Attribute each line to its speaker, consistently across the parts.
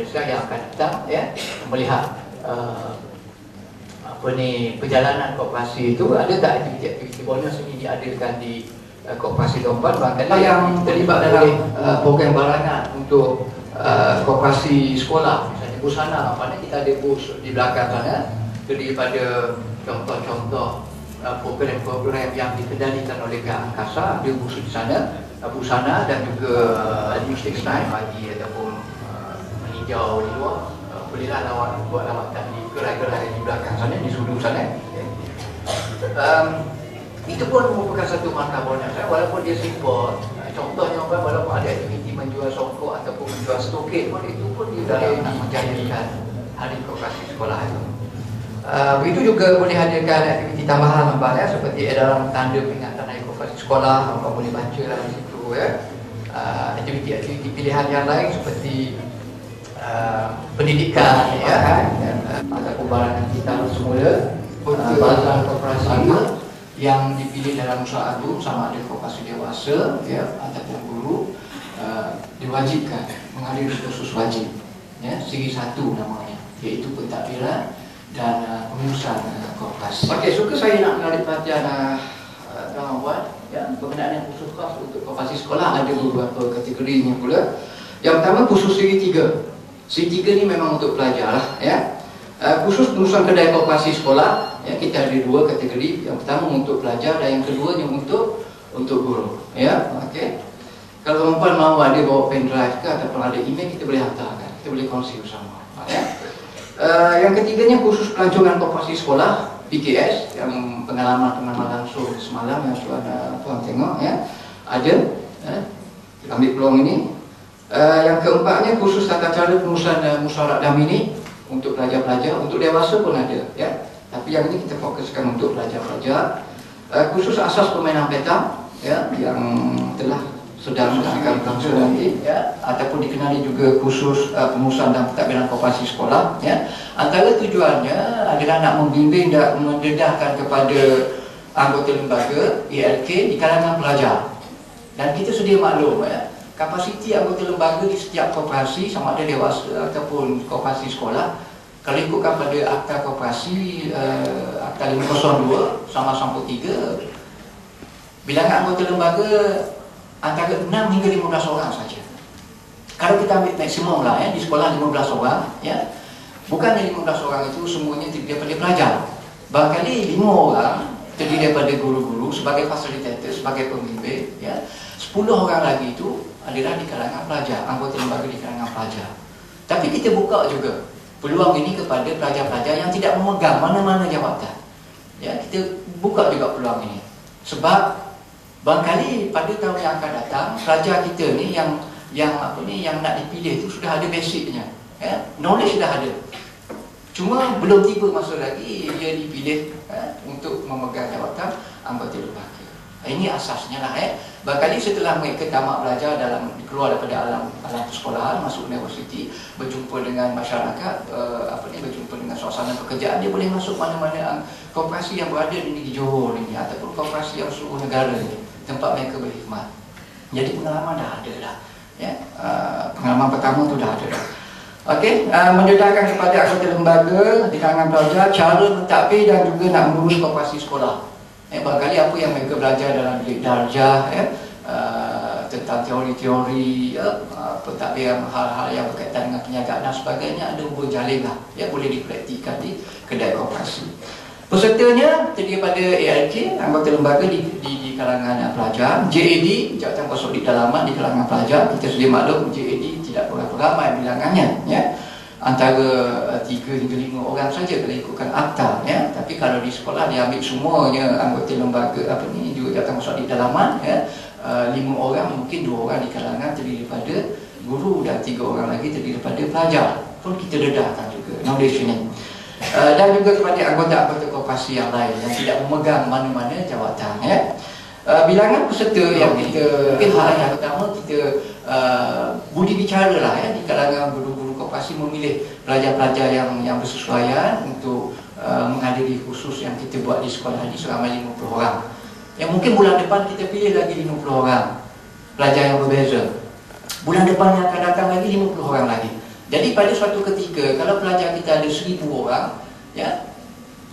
Speaker 1: Malaysia yang akan datang ya melihat perjalanan koperasi itu. Ada tak aktiviti-aktiviti bonus ini diadakan di koperasi Tuan-Puan? Barangkali yang terlibat dalam program barangan untuk koperasi sekolah, misalnya busana, mana kita ada bus di belakang sana, terdiri pada contoh-contoh program-program yang dikendalikan oleh Pihak Angkasa, ada bus di sana, busana dan juga news textile bagi ataupun meninjau di luar. Bolehlah buat lawatan di gerai-gerai di belakang sana, di sudut sana. Itu pun merupakan satu markah bonus, walaupun dia simple. Contohnya walaupun ada aktiviti menjual songkok ataupun menjual stokit pun, itu pun dia dalam nak menjadikan hari koperasi sekolah itu. Begitu juga boleh hadirkan aktiviti tambahan seperti edaran tanda peringatan hari koperasi sekolah, apa boleh baca dalam situ ya. Aktiviti-aktiviti pilihan yang lain seperti pendidikan ya, ataupun barangan kita semula barangan koperasi yang dipilih dalam usaha agung, sama ada koperasi dewasa ya ataupun guru, diwajibkan menghadiri kursus wajib ya, siri 1 namanya, iaitu pentadbiran dan pengurusan koperasi. Okey, suka saya nak menarik perhatian tuan-tuan ya, berkenaan yang khusus khas untuk koperasi sekolah. Ada beberapa kategorinya pula. Yang pertama, khusus siri 3. Siri 3 ni memang untuk pelajar lah ya. Khusus pengurusan kedai koperasi sekolah ya, kita ada 2 kategori. Yang pertama untuk pelajar dan yang keduanya untuk guru ya. Okey. Kalau tuan-tuan mahu ada bawa pendrive ke ataupun ada email, kita boleh hantarkan, kita boleh kongsi bersama ya. Yang ketiganya khusus pelancongan koperasi sekolah PKS, yang pengalaman langsung semalam yang tuan tengok ya, ada ambil peluang ini. Yang keempatnya khusus tata cara pengurusan musyawarah damini untuk pelajar-pelajar, untuk dewasa pun ada ya. Tapi yang ini kita fokuskan untuk pelajar-pelajar. Khusus asas permainan petang ya, yang telah sedang akan berlangsung nanti ya, ataupun dikenali juga khusus pengurusan dan pentadbiran koperasi sekolah ya. Antara tujuannya adalah nak membimbing dan mendedahkan kepada anggota lembaga ELK di kalangan pelajar. Dan kita sedia maklum ya, kapasiti anggota lembaga di setiap koperasi, sama ada dewasa ataupun koperasi sekolah, kalau ikutkan pada Akta Koperasi Akta 502 sama 3, bilangan anggota lembaga antara 6 hingga 15 orang saja. Kalau kita ambil maksimum lah ya, di sekolah 15 orang ya, bukannya 15 orang itu semuanya terdiri daripada pelajar. Barangkali 5 orang terdiri daripada guru-guru sebagai fasilitator, sebagai pembimbing ya. 10 orang lagi itu adalah di kalangan pelajar, anggota lembaga di kalangan pelajar. Tapi kita buka juga peluang ini kepada pelajar-pelajar yang tidak memegang mana-mana jawatan. Ya, kita buka juga peluang ini. Sebab barangkali pada tahun yang akan datang, pelajar kita ni yang nak dipilih itu sudah ada basicnya. Ya, knowledge sudah ada. Cuma belum tiba masa lagi dia dipilih untuk memegang jawatan anggota lembaga. Ini asasnya lah Barangkali setelah mereka tamat belajar keluar daripada alam persekolahan, masuk universiti, berjumpa dengan masyarakat, berjumpa dengan suasana pekerjaan, dia boleh masuk mana-mana koperasi yang berada di negeri Johor ini ataupun koperasi yang seluruh negara ini, tempat mereka berkhidmat. Jadi pengalaman dah ada dah ya. Pengalaman pertama tu dah ada dah. Okey, mendedahkan kepada anggota lembaga di kalangan pelajar cara mentadbir dan juga nak mengurus koperasi sekolah. Barangkali apa yang mereka belajar dalam bilik darjah tentang teori-teori pentadbiran hal-hal yang berkaitan dengan penjagaan dan sebagainya, ada berjalin lah ya, boleh dipraktikkan di kedai koperasi. Pesertanya terdiri pada ALK, anggota lembaga di kalangan pelajar, JAD, Jabatan Kosok di Dalaman di kalangan pelajar. Kita sudah maklum JAD tidak berapa ramai bilangannya ya, antara 3 hingga 5 orang saja kalau ikutkan akta ya. Tapi kalau di sekolah dia ambil semuanya anggota lembaga juga Jabatan Kosok di Dalaman ya. 5 orang, mungkin 2 orang di kalangan terdiri daripada guru dan 3 orang lagi terdiri daripada pelajar. Pun kita dedahkan juga knowledge ini. Dan juga kepada anggota-anggota koperasi yang lain yang tidak memegang mana-mana jawatan ya. Bilangan peserta yang kita hal yang pertama kita budi bicara lah ya, di kalangan guru-guru koperasi memilih pelajar-pelajar yang bersesuaian untuk menghadiri khusus yang kita buat di sekolah ini seramai 50 orang. Yang mungkin bulan depan kita pilih lagi 50 orang pelajar yang berbeza. Bulan depan yang akan datang lagi 50 orang lagi. Jadi pada suatu ketika kalau pelajar kita ada 1000 orang, ya,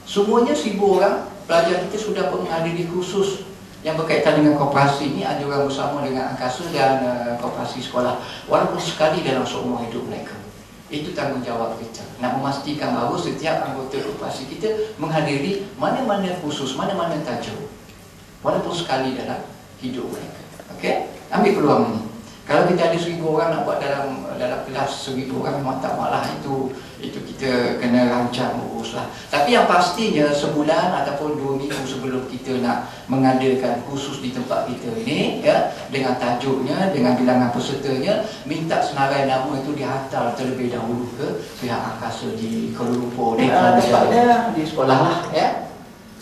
Speaker 1: semuanya 1000 orang pelajar kita sudah menghadiri kursus yang berkaitan dengan koperasi ini, ada orang bersama dengan angkasa dan koperasi sekolah, walaupun sekali dalam seumur hidup mereka. Itu tanggungjawab kita, nak memastikan bahawa setiap anggota koperasi kita menghadiri mana-mana kursus, mana-mana tajuk, walaupun sekali dalam hidup mereka. Okey, ambil peluang ini. Kalau kita ada 1000 orang nak buat dalam kelas 1000 orang, memang tak malah itu kita kena rancang uruslah. Tapi yang pastinya sebulan ataupun 2 minggu sebelum kita nak mengadakan kursus di tempat kita ini, ya, dengan tajuknya, dengan bilangan pesertanya, minta senarai nama itu dihantar terlebih dahulu ke pihak angkasa di Kuala Lumpur, tempatnya di sekolah lah, ya.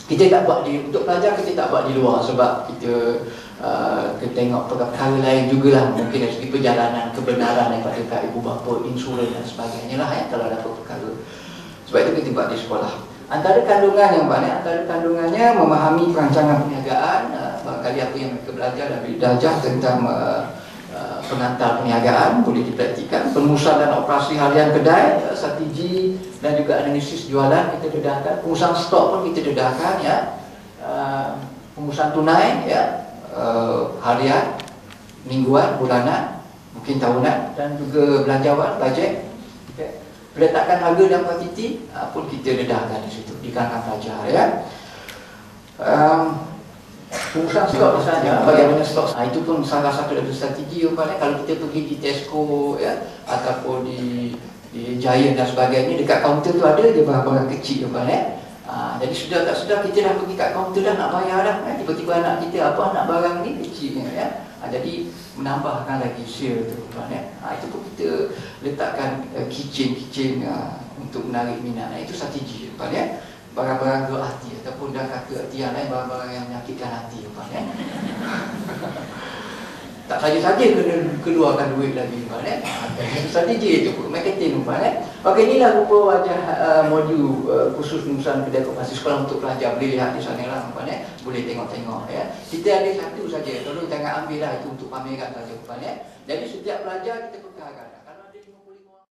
Speaker 1: Kita tak buat untuk pelajar, kita tak buat di luar sebab kita tengok perkara lain jugalah, mungkin dari segi perjalanan, kebenaran daripada kat ibu bapa, insurans dan sebagainya lah, ya, kalau ada perkara. Sebab itu kita buat di sekolah. Antara kandungan yang banyak, antara kandungannya memahami perancangan perniagaan, barangkali apa yang mereka belajar dan belajar tentang pengantar perniagaan boleh dipraktikkan, pengurusan dan operasi harian kedai, strategi dan juga analisis jualan kita dedahkan, pengurusan stok pun kita dedahkan, ya, pengurusan tunai, ya, harian, mingguan, bulanan, mungkin tahunan, dan juga belanjawan, bajet. Okay. Peletakan harga dan kuantiti pun kita dedahkan di situ di kalangan pelajar, ya. Pengurusan stok misalnya, bagaimana stok, itu pun salah satu dari strategi umpamanya kalau kita pergi di Tesco, ya, ataupun di Giant dan sebagainya, dekat kaunter tu ada je barang-barang kecil umpamanya. Jadi sudah tak sudah kita dah pergi kat kaunter dah nak bayar dah, tiba-tiba anak kita apa nak barang ni kecil, ya. Jadi menambahkan lagi sale tu, itu pun kita letakkan kitchen untuk menarik minat. Itu strategi, ya. Barang-barang gerak hati ataupun dah kata hati yang lain, barang-barang yang menyakitkan hati, ya. Tak saja-saja kena keluarkan duit lagi, ya. Strategi itu pun, marketing, ya. Okey, inilah rupa wajah modul khusus pengurusan kedai koperasi sekolah untuk pelajar. Boleh lihat di sana lah, ya. Boleh tengok-tengok, ya. Kita ada satu saja, tolong jangan ambil lah itu untuk pameran saja, ya. Jadi setiap pelajar kita perkarakan.